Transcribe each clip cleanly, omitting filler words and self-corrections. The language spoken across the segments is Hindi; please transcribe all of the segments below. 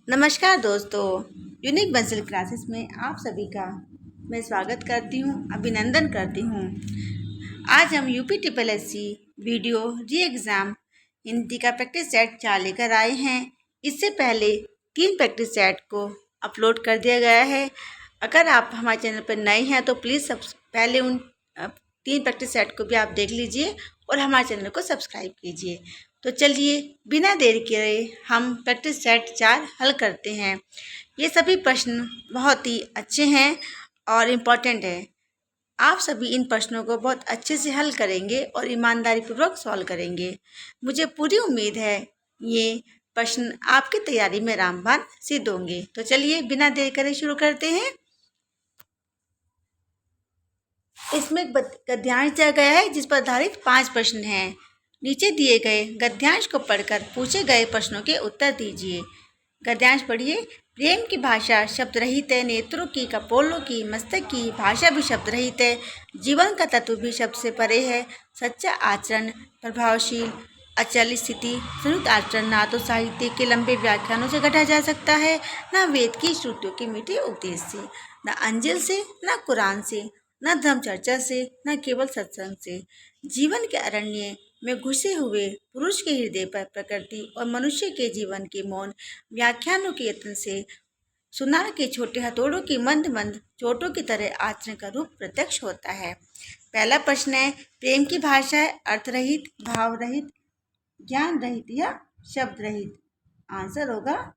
नमस्कार दोस्तों, यूनिक बंसल क्लासेस में आप सभी का मैं स्वागत करती हूँ, अभिनंदन करती हूँ। आज हम यूपी ट्रिपल एससी वीडियो री एग्ज़ाम हिंदी का प्रैक्टिस सेट 4 लेकर आए हैं। इससे पहले 3 प्रैक्टिस सेट को अपलोड कर दिया गया है। अगर आप हमारे चैनल पर नए हैं तो प्लीज़ पहले उन 3 प्रैक्टिस सेट को भी आप देख लीजिए और हमारे चैनल को सब्सक्राइब कीजिए। तो चलिए बिना देरी के हम प्रैक्टिस सेट 4 हल करते हैं। ये सभी प्रश्न बहुत ही अच्छे हैं और इम्पॉर्टेंट हैं। आप सभी इन प्रश्नों को बहुत अच्छे से हल करेंगे और ईमानदारी पूर्वक सॉल्व करेंगे। मुझे पूरी उम्मीद है ये प्रश्न आपकी तैयारी में रामबाण सिद्ध होंगे। तो चलिए बिना देर करे शुरू करते हैं। इसमें एक गद्यांश दिया गया है जिस पर आधारित 5 प्रश्न हैं। नीचे दिए गए गद्यांश को पढ़कर पूछे गए प्रश्नों के उत्तर दीजिए। गद्यांश पढ़िए। प्रेम की भाषा शब्द रहित है, नेत्रों की, कपोलों की, मस्तक की भाषा भी शब्द रहित है, जीवन का तत्व भी शब्द से परे है। सच्चा आचरण प्रभावशील अचल स्थिति संयुक्त आचरण ना तो साहित्य के लंबे व्याख्यानों से घटा जा सकता है, ना वेद की श्रुतियों के मीठे उपदेश से, ना अंजिल से, ना कुरान से, न धर्म चर्चा से, न केवल सत्संग से। जीवन के अरण्य में घुसे हुए पुरुष के हृदय पर प्रकृति और मनुष्य के जीवन के मौन व्याख्यानों के यत्न से सुनार के छोटे हथौड़ों की मंद मंद चोटों की तरह आचरण का रूप प्रत्यक्ष होता है। पहला प्रश्न है, प्रेम की भाषा है अर्थ रहित, भाव रहित, ज्ञान रहित या शब्द रहित। आंसर होगा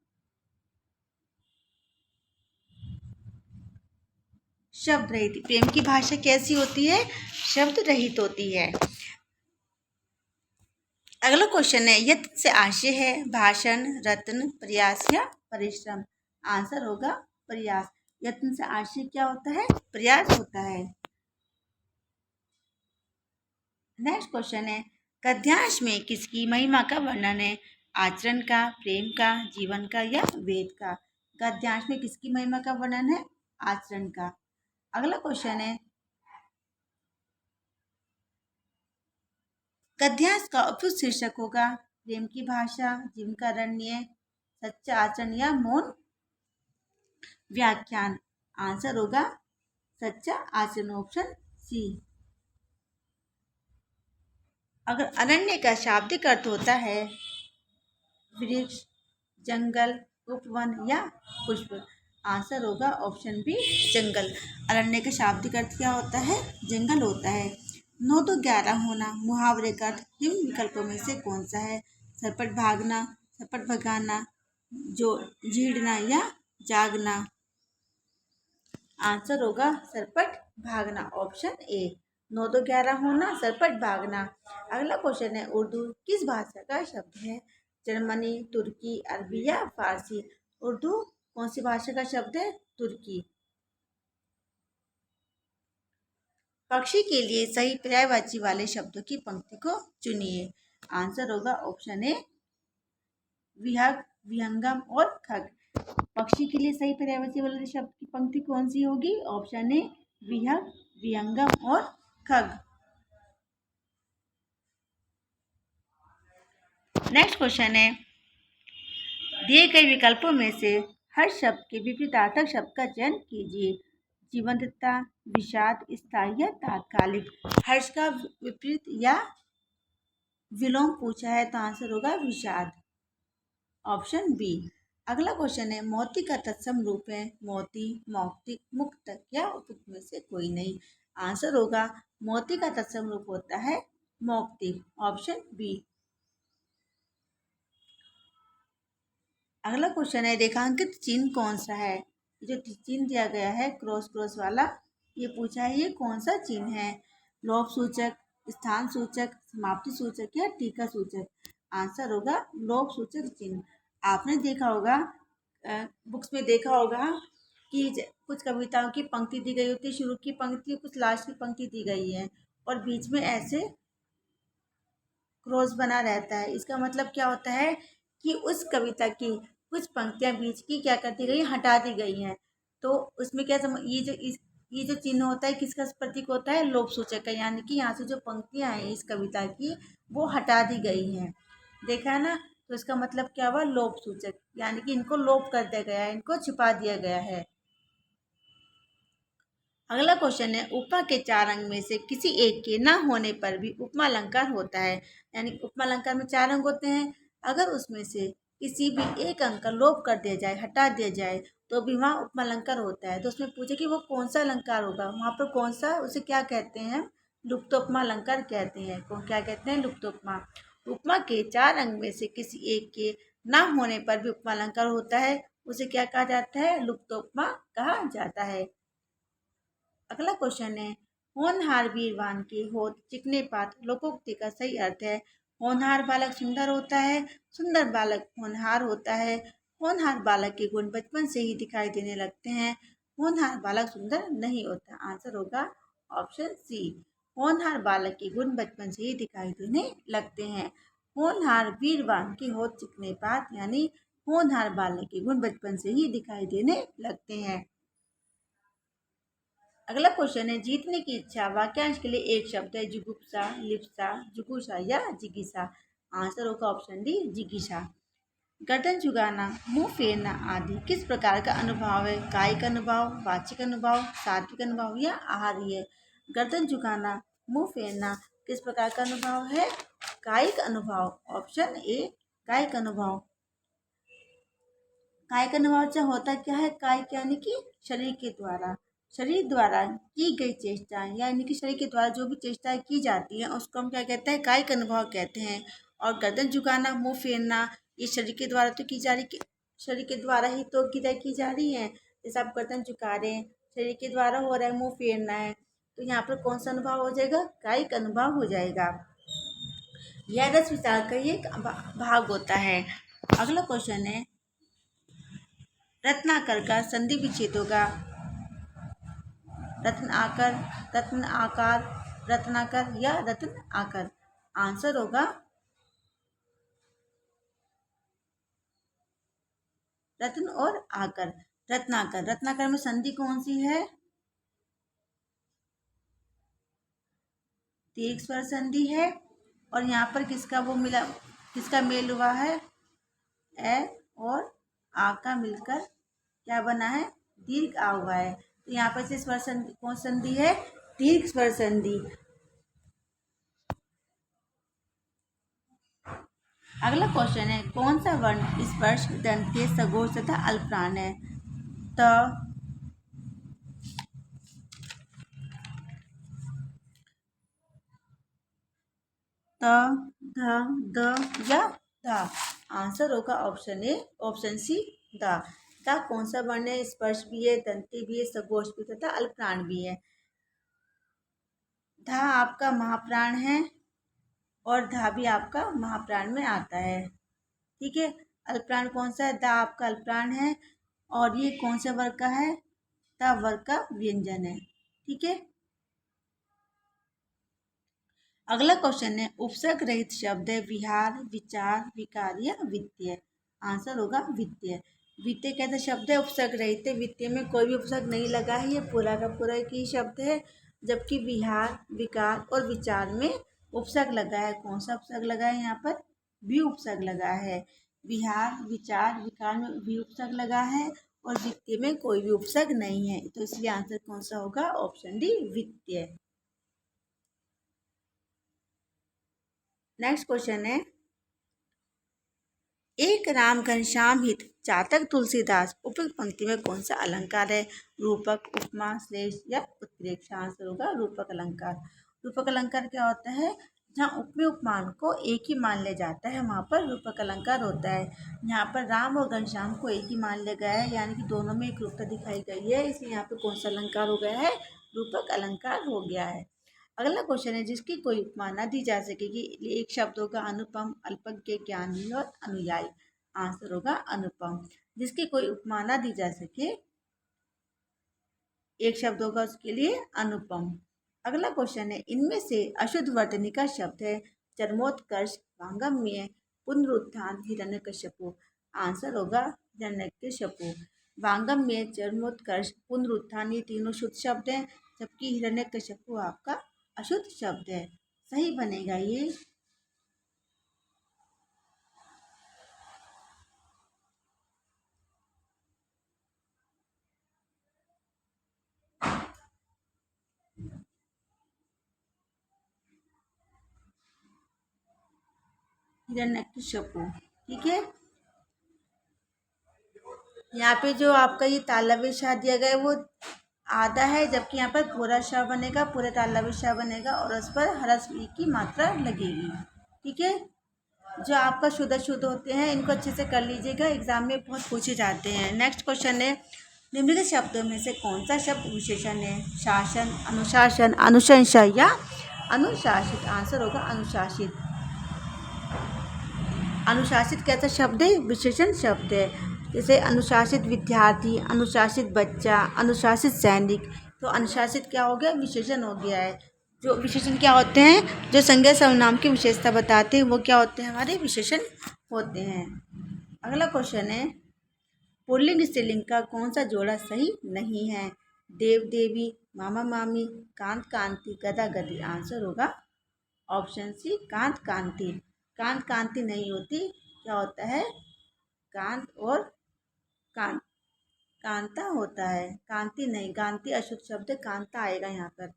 शब्द रहित। प्रेम की भाषा कैसी होती है? शब्द रहित होती है। अगला क्वेश्चन है, यत्न से आशय है भाषण, रत्न, प्रयास या परिश्रम। आंसर होगा प्रयास। यत्न से आशय क्या होता है? प्रयास होता है। नेक्स्ट क्वेश्चन है, गद्यांश में किसकी महिमा का वर्णन है? आचरण का, प्रेम का, जीवन का या वेद का। गद्यांश में किसकी महिमा का वर्णन है? आचरण का। अगला क्वेश्चन है, गद्यांश का उपयुक्त शीर्षक होगा प्रेम की भाषा, जीवन का अरण्य, सच्चा आचरण या मौन व्याख्यान। आंसर होगा सच्चा आचरण, ऑप्शन सी। अगर अरण्य का शाब्दिक अर्थ होता है वृक्ष, जंगल, उपवन या पुष्प। आंसर होगा ऑप्शन बी जंगल। अरण्य का शाब्दिक अर्थ क्या होता है? जंगल होता है। 9 2 11 होना मुहावरे का अर्थ निम्न विकल्पों में से कौन सा है? सरपट भागना, सरपट भगाना, जो झीड़ना या जागना। आंसर होगा सरपट भागना, ऑप्शन ए। 9 2 11 होना, सरपट भागना। अगला क्वेश्चन है, उर्दू किस भाषा का शब्द है? जर्मनी, तुर्की, अरबी या फारसी। उर्दू कौन सी भाषा का शब्द है? तुर्की। पक्षी के लिए सही पर्यायवाची वाले शब्दों की पंक्ति को चुनिए। आंसर होगा ऑप्शन ए विहग, विहंगम और खग। पक्षी के लिए सही पर्यायवाची वाले शब्द की पंक्ति कौन सी होगी? ऑप्शन ए विहग, विहंगम और खग। नेक्स्ट क्वेश्चन है, दिए गए विकल्पों में से हर शब्द के विपरीतार्थक शब्द का चयन कीजिए। जीवंतता, विषाद, स्थायी या तात्कालिक। हर्ष का विपरीत या विलोम पूछा है तो आंसर होगा विषाद, ऑप्शन बी। अगला क्वेश्चन है, मोती का तत्सम रूप है मोती, मौक्तिक, मुक्तक या उपयुक्त में से कोई नहीं। आंसर होगा मोती का तत्सम रूप होता है मौक्तिक, ऑप्शन बी। अगला क्वेश्चन है, रेखांकित चिन्ह कौन सा है? जो चिन्ह दिया गया है क्रॉस क्रॉस वाला, ये पूछा है ये कौन सा चिन्ह है? लोभ सूचक, स्थान सूचक, समाप्ति सूचक या टीका सूचक। आंसर होगा लोभ सूचक चिन्ह। आपने देखा होगा बुक्स में देखा होगा कि कुछ कविताओं की पंक्ति दी गई होती है, शुरू की पंक्ति कुछ लास्ट की पंक्ति दी गई है और बीच में ऐसे क्रॉस बना रहता है। इसका मतलब क्या होता है कि उस कविता की कुछ पंक्तियां बीच की क्या कर दी गई, हटा दी गई हैं। तो उसमें क्या ये जो चिन्ह होता है किसका प्रतीक होता है? लोभ सूचक का, यानी कि यहाँ से जो पंक्तियां हैं इस कविता की वो हटा दी गई हैं। देखा है ना? तो इसका मतलब क्या हुआ, लोप सूचक, यानी कि इनको लोप कर दिया गया है, इनको छिपा दिया गया है। अगला क्वेश्चन है, उपमा के 4 अंग में से किसी एक के न होने पर भी उपमा अलंकार होता है। यानी उपमा अलंकार में 4 अंग होते हैं, अगर उसमें से किसी भी एक अंग का लोप कर दिया जाए, हटा दिया जाए, तो भी वहाँ उपमा अलंकार होता है। तो उसमें पूछे कि वो कौन सा अलंकार होगा, वहाँ पर कौन सा, उसे क्या कहते हैं, लुप्तोपमा अलंकार कहते हैं। कौन, क्या कहते हैं, लुप्तोपमा। उपमा के 4 अंग में से किसी एक के न होने पर भी उपमा अलंकार होता है, उसे क्या कहा जाता है, लुप्तोपमा कहा जाता है। अगला क्वेश्चन है, होनहार वीरवान के होत चिकने पात लोकोक्ति का सही अर्थ है। होनहार बालक सुंदर होता है, सुंदर बालक होनहार होता है। होनहार बालक के गुण बचपन से ही दिखाई देने लगते हैं। होनहार बालक सुंदर नहीं होता। आंसर होगा ऑप्शन सी। होनहार बालक के गुण बचपन से ही दिखाई देने लगते हैं। होनहार वीरवान के होत चिकने पात, यानी होनहार बालक के गुण बचपन से ही दिखाई देने लगते हैं। अगला क्वेश्चन है, जीतने की इच्छा वाक्यांश के लिए एक शब्द है, जुगुप्सा, लिप्सा, जुगुषा या जिगीसा। आंसर होगा ऑप्शन डी, जिगीसा। गर्दन झुकाना, मुंह फेरना आदि किस प्रकार का अनुभव है, कायिक अनुभव, वाचिक अनुभव, सात्विक अनुभव या आहार्य। गर्दन झुकाना, मुंह फेरना किस प्रकार का अनुभव है, कायिक अनुभव। ऑप्शन ए, कायिक अनुभव। कायिक अनुभव से होता क्या है, कायिक यानी कि शरीर के द्वारा, शरीर द्वारा की गई चेष्टाएं, यानी कि शरीर के द्वारा जो भी चेष्टाएं की जाती हैं उसको हम क्या कहते हैं, कायिक अनुभव कहते हैं। और गर्दन झुकाना, मुंह फेरना, ये शरीर के द्वारा तो की जा रही, शरीर के द्वारा ही तो क्रिया की जा रही है। जैसे आप गर्दन झुका रहे हैं, शरीर के द्वारा हो रहा है, मुंह फेरना है, तो यहाँ पर कौन सा अनुभव हो जाएगा, कायिक अनुभव हो जाएगा। यह रस विचार का एक भाग होता है। अगला क्वेश्चन है, रत्नाकर का संधि विच्छेद होगा, रत्न आकर, रत्न आकार, रत्नाकर या रत्न आकर। आंसर होगा रत्न और आकर, रत्नाकर। रत्नाकर में संधि कौन सी है, दीर्घ स्वर संधि है। और यहाँ पर किसका वो मिला, किसका मेल हुआ है, ए और आ का मिलकर क्या बना है, दीर्घ आ हुआ है। तो यहाँ पर से स्वर संधि कौन संधि है, दीर्घ स्वर संधि। अगला क्वेश्चन है, कौन सा वर्ण स्पर्श, दंत्य, सघोष तथा अल्पप्राण है। त, त, ध, द या धा। आंसर होगा ऑप्शन ए, ऑप्शन सी, दा। ता कौन सा वर्ण है, स्पर्श भी है, दंती भी है, सघोष भी तथा अल्पप्राण भी है। धा आपका महाप्राण है और धा भी आपका महाप्राण में आता है। ठीक है, अल्पप्राण कौन सा है, दा आपका अल्पप्राण है और ये कौन से वर्ग का है, ता वर्ग का व्यंजन है। ठीक है। अगला क्वेश्चन है, उपसर्ग रहित शब्द है, विहार, विचार, विकार या वित्तीय। आंसर होगा वित्तीय। वित्तीय कैसा शब्द है, उपसर्ग रहित है, वित्तीय में कोई भी उपसर्ग नहीं लगा है, ये पूरा का पूरा एक ही शब्द है। जबकि विहार, विकार और विचार में उपसर्ग लगा है। कौन सा उपसर्ग लगा है, यहाँ पर भी उपसर्ग लगा है। विहार, विचार, विकार में भी उपसर्ग लगा है और वित्तीय में कोई भी उपसर्ग नहीं है। तो इसलिए आंसर कौन सा होगा, ऑप्शन डी, वित्तीय। नेक्स्ट क्वेश्चन है, एक राम घनश्याम हित चातक तुलसीदास उपयुक्त पंक्ति में कौन सा अलंकार है, रूपक, उपमा, श्लेष या उत्प्रेक्षा। आंसर होगा रूपक अलंकार। रूपक अलंकार क्या होता है, जहाँ उपमेय उपमान को एक ही मान लिया जाता है वहाँ पर रूपक अलंकार होता है। यहाँ पर राम और घनश्याम को एक ही मान लिया गया है, यानी कि दोनों में एक रूपता दिखाई गई है, इसलिए यहाँ पर कौन सा अलंकार हो गया है, रूपक अलंकार हो गया है। अगला क्वेश्चन है, जिसकी कोई उपमा न दी जा सकेगी, एक शब्द होगा अनुपम, अल्पज्ञ, ज्ञानी और अनुयायी। आंसर होगा अनुपम। जिसकी कोई उपमा न दी जा सके, एक शब्द होगा उसके लिए अनुपम। अगला क्वेश्चन है, इनमें से अशुद्ध वर्तनी का शब्द है, चरमोत्कर्ष, वांगम्य, पुनरुत्थान, हिरण्यकश्यपु। आंसर होगा हिरण्यकश्यपु। वांगम्य, चरमोत्कर्ष, पुनरुत्थान ये तीनों शुद्ध शब्द हैं, जबकि हिरण्यकश्यपु आपका अशुद्ध शब्द है। सही बनेगा ये। हिरण्यकशिपु। ठीक है, यहाँ पे जो आपका ये तालव्य शाह दिया गया है वो आधा है, जबकि यहाँ पर पूरा शाह बनेगा, पूरे तालव्य शाह बनेगा और उस पर ह्रस्व ई की मात्रा लगेगी। ठीक है, जो आपका शुद्ध शुद्ध होते हैं इनको अच्छे से कर लीजिएगा, एग्जाम में बहुत पूछे जाते हैं। नेक्स्ट क्वेश्चन है, निम्नलिखित शब्दों में से कौन सा शब्द विशेषण है? शासन, अनुशासन, अनुशंसा या अनुशासित। आंसर होगा अनुशासित। अनुशासित कैसा शब्द है? विशेषण शब्द है। जैसे अनुशासित विद्यार्थी, अनुशासित बच्चा, अनुशासित सैनिक। तो अनुशासित क्या हो गया? विशेषण हो गया है। जो विशेषण क्या होते हैं? जो संज्ञा सर्वनाम की विशेषता बताते हैं वो क्या होते हैं? हमारे विशेषण होते हैं। अगला क्वेश्चन है, पुल्लिंग स्त्रीलिंग का कौन सा जोड़ा सही नहीं है? देव देवी, मामा मामी, कांत कांति, गदा गदी। आंसर होगा ऑप्शन सी कांत कांति। कांत कांति नहीं होती, क्या होता है? कांत और कांत, कांता होता है, कांति नहीं। कांति अशुद्ध शब्द है, कांता आएगा यहाँ पर।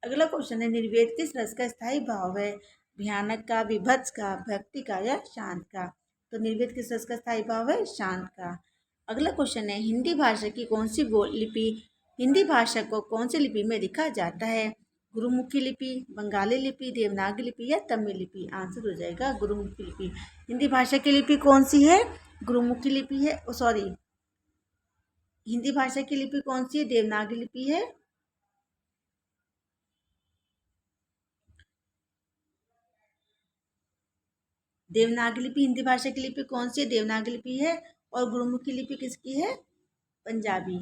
अगला क्वेश्चन है, निर्वेद किस रस का स्थायी भाव है? भयानक का, विभत्स का, भक्ति का या शांत का? तो निर्वेद किस रस का स्थायी भाव है? शांत का। अगला क्वेश्चन है, हिंदी भाषा की कौन सी लिपि, हिंदी भाषा को कौन सी लिपि में लिखा जाता है? गुरुमुखी लिपि, बंगाली लिपि, देवनागरी लिपि या तमिल लिपि? आंसर हो जाएगा गुरुमुखी लिपि। हिंदी भाषा की लिपि कौन सी है? गुरुमुखी लिपि है। सॉरी, हिंदी भाषा की लिपि कौन सी है? देवनागरी लिपि है। देवनागरी लिपि हिंदी भाषा की लिपि कौन सी है? देवनागरी लिपि है। और गुरुमुखी लिपि किसकी है? पंजाबी।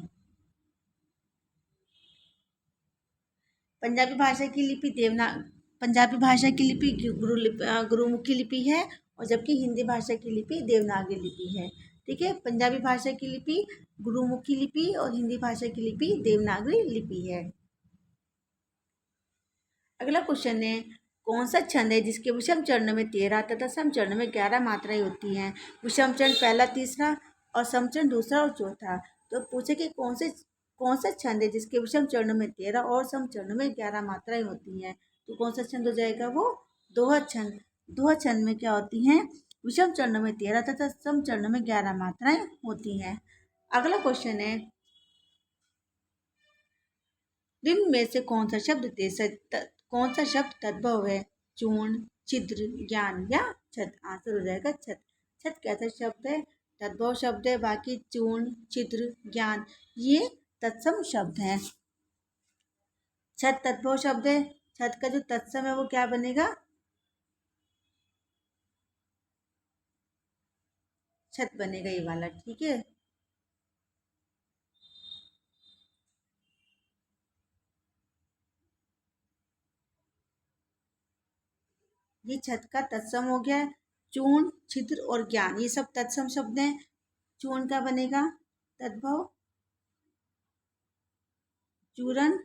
पंजाबी भाषा की लिपि पंजाबी भाषा की लिपि गुरुमुखी लिपि है, और जबकि हिंदी भाषा की लिपि देवनागरी लिपि है। ठीक है, पंजाबी भाषा की लिपि गुरुमुखी लिपि और हिंदी भाषा की लिपि देवनागरी लिपि है। अगला क्वेश्चन है, कौन सा छंद है जिसके विषम चरण में 13 तथा सम चरण में 11 मात्राएं होती हैं? विषम चरण पहला, तीसरा और सम चरण दूसरा और चौथा। तो पूछे कि कौन सा छंद है जिसके विषम चरण में 13 और सम चरण में 11 मात्राएं होती हैं? तो कौन सा छंद हो जाएगा? वो दोहा छंद। दोहा छंद में क्या होती हैं? विषम चरण में 13 तथा सम चरण में 11 मात्राएं होती हैं। अगला क्वेश्चन है, निम्न में से कौन सा शब्द तद्भव है? चूर्ण, छिद्र, ज्ञान या छत? आंसर हो जाएगा छत। छत कैसा शब्द है? तद्भव शब्द है। बाकी चूर्ण, छिद्र, ज्ञान ये तत्सम शब्द हैं। छत तद्भव शब्द है। छत का जो तत्सम है वो क्या बनेगा? छत बनेगा ये वाला। ठीक है, ये छत का तत्सम हो गया। चूर्ण, छिद्र और ज्ञान ये सब तत्सम शब्द हैं। चूर्ण का बनेगा तद्भव, चूरण,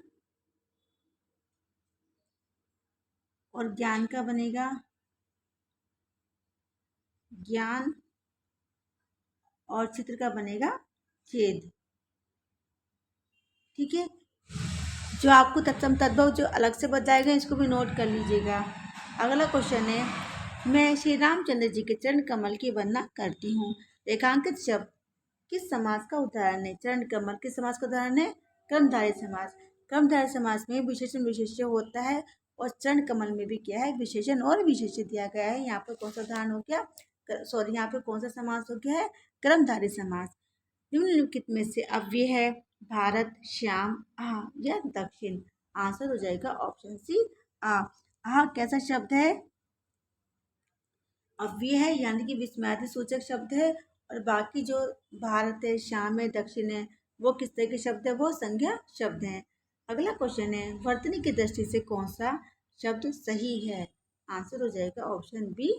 और ज्ञान का बनेगा ज्ञान, और चित्र का बनेगा छेद। ठीक है, जो आपको तत्सम तद्भव जो अलग से बताएगा इसको भी नोट कर लीजिएगा। अगला क्वेश्चन है, मैं श्री रामचंद्र जी के चरण कमल की वंदना करती हूँ। रेखांकित शब्द किस समास का उदाहरण है? चरण कमल किस समास का उदाहरण है? कर्मधारय समास। कर्मधारय समास में विशेषण विशेष्य होता है, और चरण कमल में भी क्या है? विशेषण और विशेष्य दिया गया है। यहाँ पर कौन सा उदाहरण हो गया? सॉरी, यहाँ पे कौन सा समास हो गया है? कर्मधारय समास। निम्नलिखित में से अव्यय है? भारत, श्याम, आ या दक्षिण? आंसर हो जाएगा ऑप्शन सी आ। आ कैसा शब्द है? अव्यय है, यानी कि विस्मयादि सूचक शब्द है। और बाकी जो भारत है, श्याम है, दक्षिण है, वो किस तरह के शब्द है? वो संज्ञा शब्द हैं। अगला क्वेश्चन है, वर्तनी की दृष्टि से कौन सा शब्द सही है? आंसर हो जाएगा ऑप्शन बी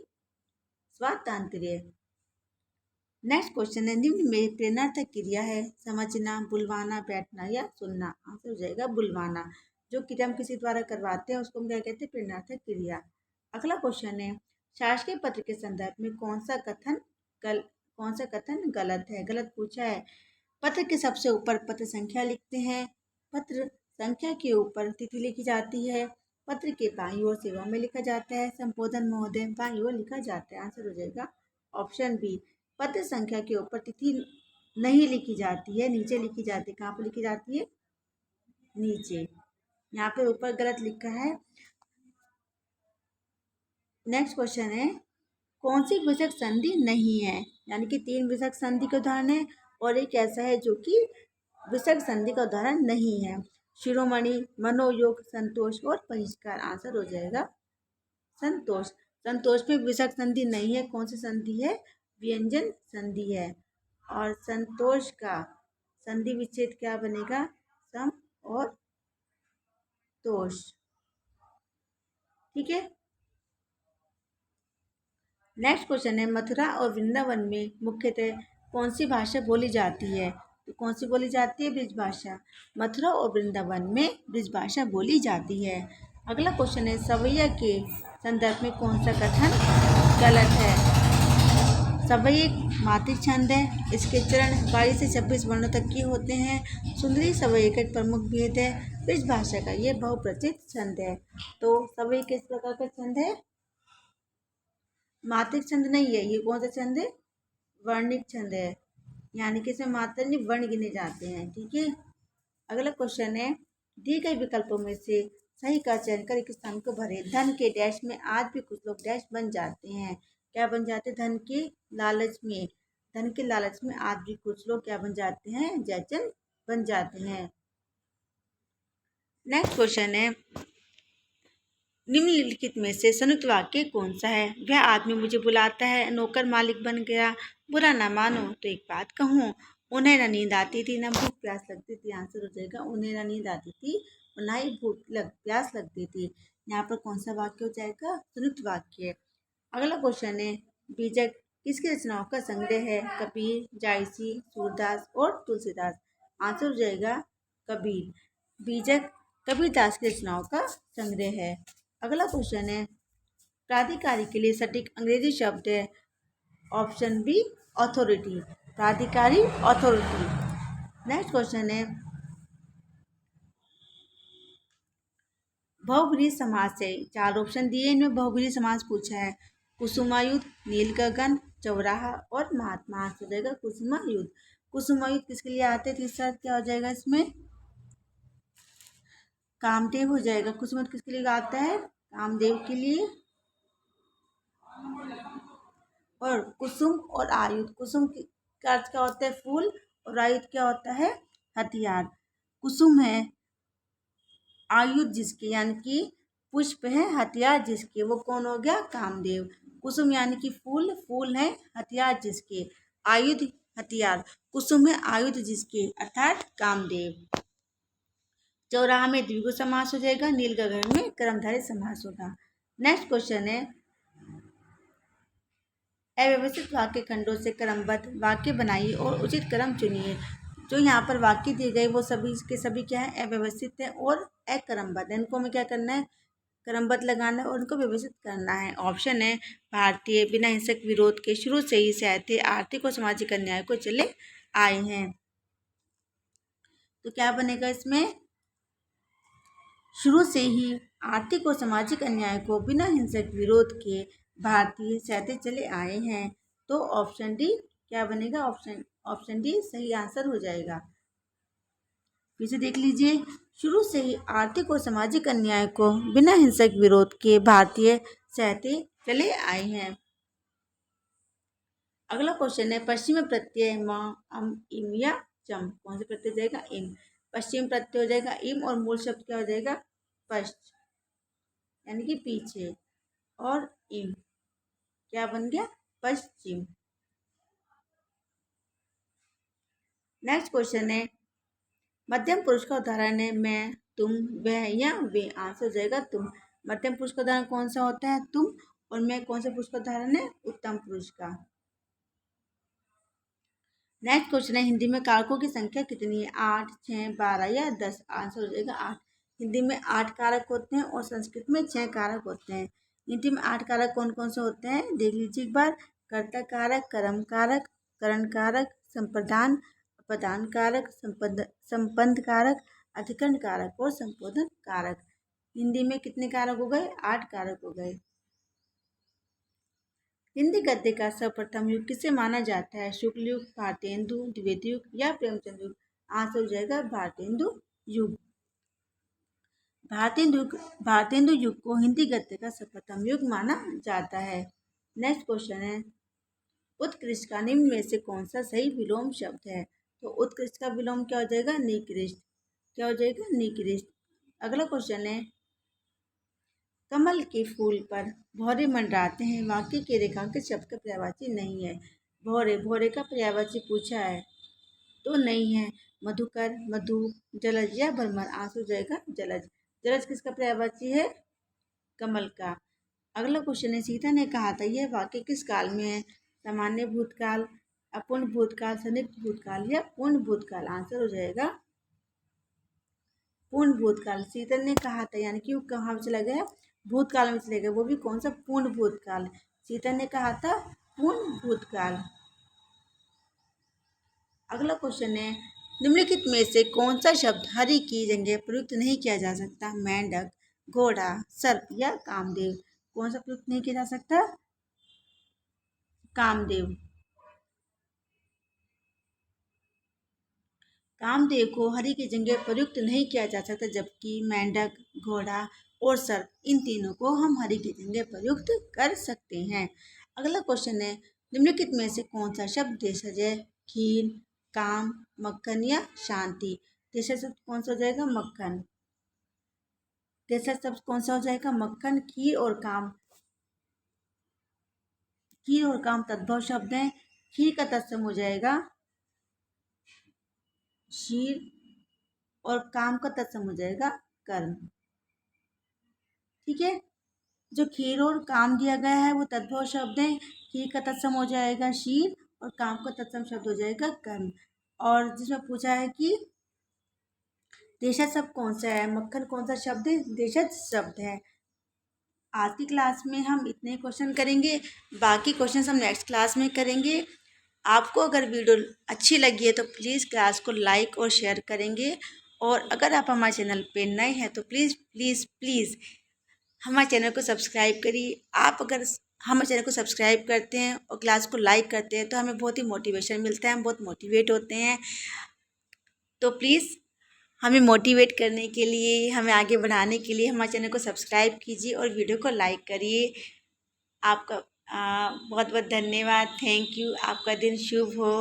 स्वातंत्र्य। नेक्स्ट क्वेश्चन है, निम्न में प्रेरणार्थक क्रिया है? समझना, बुलवाना, बैठना या सुनना? आंसर हो जाएगा बुलवाना। जो क्रिया हम किसी द्वारा करवाते हैं उसको हम क्या कहते हैं? प्रेरणार्थक क्रिया। अगला क्वेश्चन है, शासकीय पत्र के संदर्भ में कौन सा कथन गलत है? गलत पूछा है। पत्र के सबसे ऊपर पत्र संख्या लिखते हैं, पत्र संख्या के ऊपर तिथि लिखी जाती है, पत्र के बाईं ओर सेवा में लिखा जाता है। संबोधन महोदय बाईं ओर लिखा जाता है। आंसर हो जाएगा ऑप्शन बी। पत्र संख्या के ऊपर तिथि नहीं लिखी जाती है, नीचे लिखी जाती है। कहाँ पर लिखी जाती है? नीचे। यहाँ पे ऊपर गलत लिखा है। नेक्स्ट क्वेश्चन है, कौन सी विषयक संधि नहीं है? यानी कि 3 विषयक संधि का उदाहरण है और एक ऐसा है जो कि विषयक संधि का उदाहरण नहीं है। शिरोमणि, मनोयोग, संतोष और बहिष्कार। आंसर हो जाएगा संतोष। संतोष में विषयक संधि नहीं है। कौन सी संधि है? व्यंजन संधि है। और संतोष का संधि विच्छेद क्या बनेगा? सम और तोष। ठीक है। नेक्स्ट क्वेश्चन है, मथुरा और वृंदावन में मुख्यतः कौन सी भाषा बोली जाती है? तो कौन सी बोली जाती है? ब्रिज भाषा। मथुरा और वृंदावन में ब्रिज भाषा बोली जाती है। अगला क्वेश्चन है, सवैया के संदर्भ में कौन सा कथन गलत है? सवैया एक मात्रिक छंद है। इसके चरण 22 से 26 वर्णों तक के होते हैं। सुंदरी सवैया का एक प्रमुख भेद है। ब्रिज भाषा का ये बहुप्रचलित छंद है। तो सवैया किस प्रकार का छंद है? मात्रिक छंद नहीं है। ये कौन सा छंद है? वर्णिक छंद है। यानी कि इसमें मात्रा नहीं वर्ण गिने जाते हैं। ठीक है। अगला क्वेश्चन है, दिए गए विकल्पों में से सही का चयन कर एक स्थान को भरे। धन के डैश में आज भी कुछ लोग डैश बन जाते हैं। क्या बन जाते हैं? धन के लालच में। धन के लालच में आज भी कुछ लोग क्या बन जाते हैं? जैचन बन जाते हैं। नेक्स्ट क्वेश्चन है, निम्नलिखित में से संयुक्त वाक्य कौन सा है? वह आदमी मुझे बुलाता है, नौकर मालिक बन गया। बुरा ना मानो तो एक बात कहूँ, उन्हें ना नींद आती थी ना भूख प्यास लगती थी। आंसर हो जाएगा उन्हें ना नींद आती थी और ना ही प्यास लगती थी। यहाँ पर कौन सा वाक्य हो जाएगा? संयुक्त वाक्य। अगला क्वेश्चन है, बीजक किसकी रचनाओं का संग्रह है? कबीर, जायसी, सूरदास और तुलसीदास। आंसर हो जाएगा कबीर। बीजक कबीरदास की रचनाओं का संग्रह है। अगला क्वेश्चन है, प्राधिकारी के लिए सटीक अंग्रेजी शब्द है। Option B authority. प्राधिकारी अथॉरिटी। नेक्स्ट क्वेश्चन है, बहुब्रीहि समास से 4 ऑप्शन दिए, इनमें बहुब्रीहि समास पूछा है। कुसुमायुध, नील गगन, चौराहा और महात्मा। हो जाएगा कुसुमायुध। कुसुमायुध किसके लिए आते? तीसरा क्या हो जाएगा इसमें? कामदेव हो जाएगा। कुसुमायुध किसके लिए आता है? कामदेव के लिए। और कुसुम और आयुध, कुसुम का अर्थ क्या होता है? फूल। और आयुध क्या होता है? हथियार। कुसुम है आयुध जिसके, यानी कि पुष्प है, हथियार जिसके, वो कौन हो गया? कामदेव। कुसुम यानी कि फूल, फूल है हथियार जिसके, आयुध हथियार। कुसुम है आयुध जिसके अर्थात कामदेव। चौराहा में द्विगु समास हो जाएगा। नील गगन में कर्मधारय समास होगा। नेक्स्ट क्वेश्चन है, अव्यवस्थित वाक्य खंडों से क्रमबद्ध वाक्य बनाइए और उचित क्रम चुनिए। जो यहाँ पर वाक्य दिए गए वो सभी के सभी क्या है? अव्यवस्थित है और अक्रमबद्ध है। इनको हमें क्या करना है? क्रमबद्ध लगाना है और उनको व्यवस्थित करना है। ऑप्शन है, भारतीय बिना हिंसक विरोध के शुरू से ही सहते आर्थिक और सामाजिक अन्याय को चले आए हैं। तो क्या बनेगा इसमें? शुरू से ही आर्थिक और सामाजिक अन्याय को बिना हिंसक विरोध के भारतीय सहते चले आए हैं। तो ऑप्शन डी क्या बनेगा? ऑप्शन डी सही आंसर हो जाएगा। फिर से देख लीजिए, शुरू से ही आर्थिक और सामाजिक अन्याय को बिना हिंसक विरोध के भारतीय सहते चले आए हैं। अगला क्वेश्चन है, पश्चिम प्रत्यय म, अम, इम या चम। कौन से प्रत्यय जाएगा? इम। पश्चिम प्रत्यय हो जाएगा इम और मूल शब्द क्या हो जाएगा? पश्च, यानी कि पीछे। और इम क्या बन गया? पश्चिम। नेक्स्ट क्वेश्चन है, मध्यम पुरुष का उदाहरण है मैं, तुम, वह या वे। आंसर हो जाएगा तुम। मध्यम पुरुष का उदाहरण कौन सा होता है? तुम। और मैं कौन से पुरुष का उदाहरण है? उत्तम पुरुष का। नेक्स्ट क्वेश्चन है, हिंदी में कारकों की संख्या कितनी है? 8, 6, 12 या 10। आंसर हो जाएगा 8। हिंदी में 8 कारक होते हैं और संस्कृत में 6 कारक होते हैं। हिंदी में 8 कारक कौन कौन से होते हैं? देख लीजिए एक बार। कर्ता कारक, कर्म कारक, करण कारक, संप्रदान, अपदान कारक, संबंध कारक, अधिकरण कारक और संबोधन कारक। हिंदी में कितने कारक हो गए? 8 कारक हो गए। हिंदी गद्य का सर्वप्रथम युग किसे माना जाता है? शुक्ल युग, भारतेंदु, द्विवेदी युग या प्रेमचंद युग? आंसर हो जाएगा भारतेंदु युग। भारतेंदु युग को हिंदी गद्य का सर्वप्रथम युग माना जाता है। नेक्स्ट क्वेश्चन है, उत्कृष्ट का निम्न में से कौन सा सही विलोम शब्द है? तो उत्कृष्ट का विलोम क्या हो जाएगा? निकृष्ट। क्या हो जाएगा? निकृष्ट। अगला क्वेश्चन है, कमल के फूल पर भौरे मंडराते हैं, वाक्य के रेखांकित शब्द का पर्यायवाची नहीं है। भौरे, भौरे का पर्यायवाची पूछा है तो नहीं है। मधुकर, मधु, जलज या भ्रमर? आंसर हो जाएगा जलज। जलज किसका पर्यायवाची है? कमल का। अगला क्वेश्चन है, सीता ने कहा था यह वाक्य किस काल में है? सामान्य भूतकाल, अपूर्ण भूतकाल, संदिग्ध भूतकाल या पूर्ण भूतकाल? आंसर हो जाएगा पूर्ण भूतकाल। सीता ने कहा था यानी कि वो कहाँ चला गया? भूतकाल में चले गए, वो भी कौन सा? पूर्ण भूतकाल। सीता ने कहा था पूर्ण भूतकाल। अगला क्वेश्चन है, निम्नलिखित में से कौन सा शब्द हरि की जगह प्रयुक्त नहीं किया जा सकता? मेंढक, घोड़ा, सर्प या कामदेव? कौन सा प्रयुक्त नहीं किया जा सकता? कामदेव। कामदेव को हरि की जगह प्रयुक्त नहीं किया जा सकता, जबकि मेंढक, घोड़ा और सर्प इन तीनों को हम हरि की जगह प्रयुक्त कर सकते हैं। अगला क्वेश्चन है, निम्नलिखित में से कौन सा शब्द देशज है? खीर, काम, मक्खन या शांति? देशज शब्द कौन सा हो जाएगा? मक्खन। देशज शब्द कौन सा हो जाएगा? मक्खन। खीर और काम, खीर और काम तद्भव शब्द हैं। खीर का तत्सम हो जाएगा शीर और काम का तत्सम हो जाएगा कर्म। ठीक है, जो खीर और काम दिया गया है वो तद्भव शब्द है। खीर का तत्सम हो जाएगा शीर और काम का तत्सम शब्द हो जाएगा कर्म। और जिसमें पूछा है कि देशज शब्द कौन सा है? मक्खन कौन सा शब्द है? देशज शब्द है। आज की क्लास में हम इतने क्वेश्चन करेंगे, बाकी क्वेश्चन हम नेक्स्ट क्लास में करेंगे। आपको अगर वीडियो अच्छी लगी है तो प्लीज़ क्लास को लाइक और शेयर करेंगे, और अगर आप हमारे चैनल पे नए हैं तो प्लीज़ प्लीज़ प्लीज़ हमारे चैनल को सब्सक्राइब करिए। आप अगर हमारे चैनल को सब्सक्राइब करते हैं और क्लास को लाइक करते हैं तो हमें बहुत ही मोटिवेशन मिलता है, हम बहुत मोटिवेट होते हैं। तो प्लीज़ हमें मोटिवेट करने के लिए, हमें आगे बढ़ाने के लिए हमारे चैनल को सब्सक्राइब कीजिए और वीडियो को लाइक करिए। आपका बहुत बहुत धन्यवाद। Thank you. आपका दिन शुभ हो।